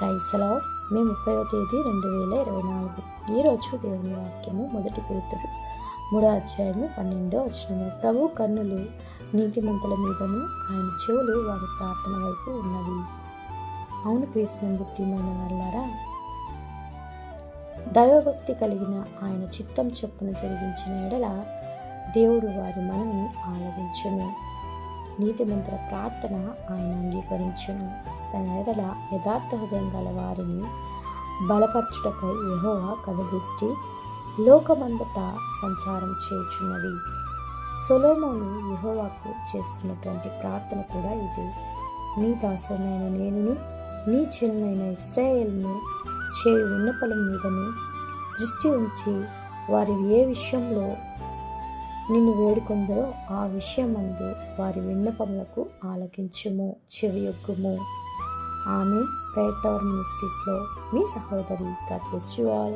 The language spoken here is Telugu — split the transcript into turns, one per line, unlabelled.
Praise lord. మే 30వ తేదీ 2024. ఈరోజు దేవుని వాక్యము 1 పేతురు 3వ అధ్యాయము 12వ వచనము. ప్రభు కన్నులు నీతిమంతుల మీదను, ఆయన చెవులు వారి ప్రార్థన వైపు ఉన్నవి. అవును క్రీస్తునందు ప్రియమైన వారలారా, దైవభక్తి కలిగిన ఆయన చిత్తం చొప్పున జరిగించిన ఎడల దేవుడు వారి మనవిని ఆలకించును. నీతిమంతుల ప్రార్థన ఆయన అంగీకరించును. తన ఎడల యథార్థ హృదయం గల వారిని బలపరచుటకై యెహోవా కనుదృష్టి లోకమంతటా సంచారం చేయుచున్నది. సొలొమోను యెహోవాకు చేస్తున్నటువంటి ప్రార్థన కూడా ఇది. నీ దాసుడైన నేనును నీ జనులైన ఇశ్రాయేలును చేయు విన్నపల మీదను దృష్టి ఉంచి వారి ఏ విషయంలో నిన్ను వేడుకొందరో ఆ విషయమందు వారి విన్నపములకు ఆలకించుము, చెవియొగ్గుము. ఆమె ప్రేయర్ టవర్ మినిస్ట్రీస్లో మీ సహోదరి. God bless you all.